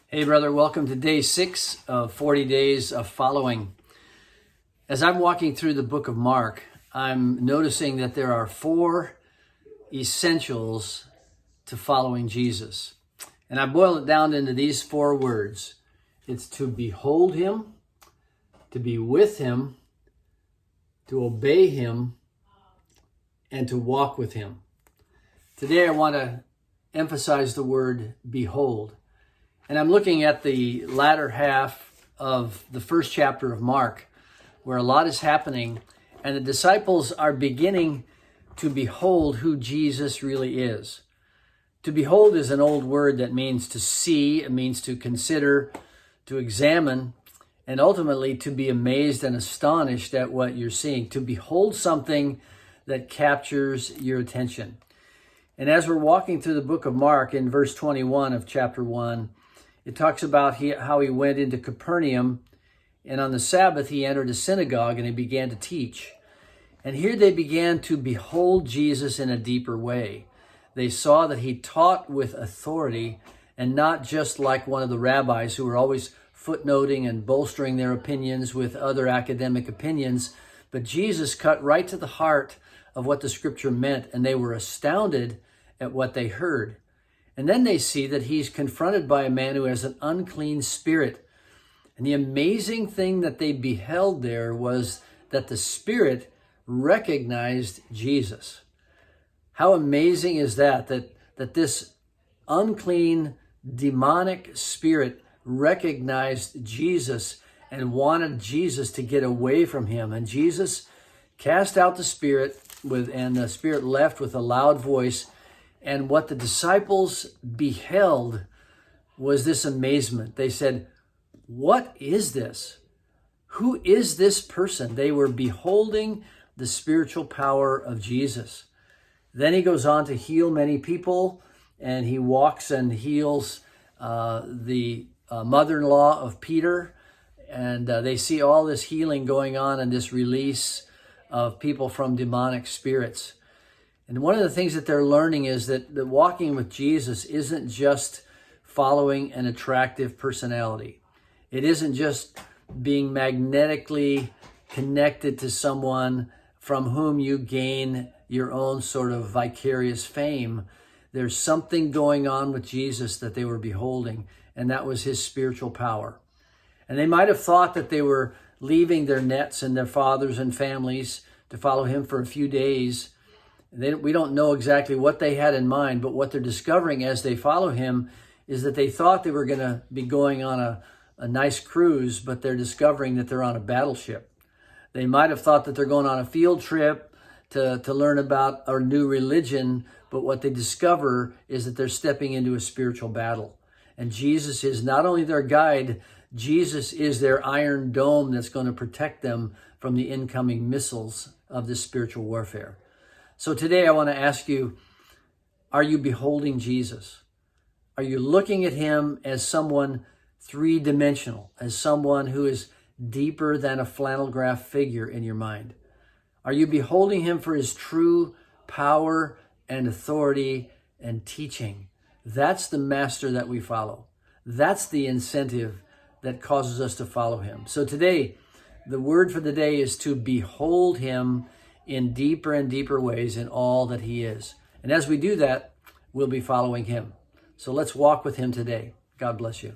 Hey, brother, welcome to day 6 of 40 days of following. As I'm walking through the book of Mark, I'm noticing that there are 4 essentials to following Jesus. And I boil it down into these 4 words. It's to behold him, to be with him, to obey him, and to walk with him. Today I want to emphasize the word behold. And I'm looking at the latter half of the first chapter of Mark, where a lot is happening, and the disciples are beginning to behold who Jesus really is. To behold is an old word that means to see, it means to consider, to examine, and ultimately to be amazed and astonished at what you're seeing. To behold something that captures your attention. And as we're walking through the book of Mark, in verse 21 of chapter 1, it talks about how he went into Capernaum, and on the Sabbath he entered a synagogue and he began to teach. And here they began to behold Jesus in a deeper way. They saw that he taught with authority and not just like one of the rabbis who were always footnoting and bolstering their opinions with other academic opinions. But Jesus cut right to the heart of what the scripture meant, and they were astounded at what they heard. And then they see that he's confronted by a man who has an unclean spirit. And the amazing thing that they beheld there was that the spirit recognized Jesus. How amazing is that this unclean, demonic spirit recognized Jesus and wanted Jesus to get away from him. And Jesus cast out the spirit, and the spirit left with a loud voice. And what the disciples beheld was this amazement. They said, "What is this? Who is this person?" They were beholding the spiritual power of Jesus. Then he goes on to heal many people, and he walks and heals the mother-in-law of Peter. And they see all this healing going on and this release of people from demonic spirits. And one of the things that they're learning is that walking with Jesus isn't just following an attractive personality. It isn't just being magnetically connected to someone from whom you gain your own sort of vicarious fame. There's something going on with Jesus that they were beholding, and that was his spiritual power. And they might have thought that they were leaving their nets and their fathers and families to follow him for a few days. We don't know exactly what they had in mind, but what they're discovering as they follow him is that they thought they were going to be going on a nice cruise, but they're discovering that they're on a battleship. They might have thought that they're going on a field trip to learn about a new religion, but what they discover is that they're stepping into a spiritual battle. And Jesus is not only their guide, Jesus is their iron dome that's going to protect them from the incoming missiles of this spiritual warfare. So today I want to ask you, are you beholding Jesus? Are you looking at him as someone 3-dimensional, as someone who is deeper than a flannel graph figure in your mind? Are you beholding him for his true power and authority and teaching? That's the master that we follow. That's the incentive that causes us to follow him. So today, the word for the day is to behold him in deeper and deeper ways in all that he is. And as we do that, we'll be following him. So let's walk with him today. God bless you.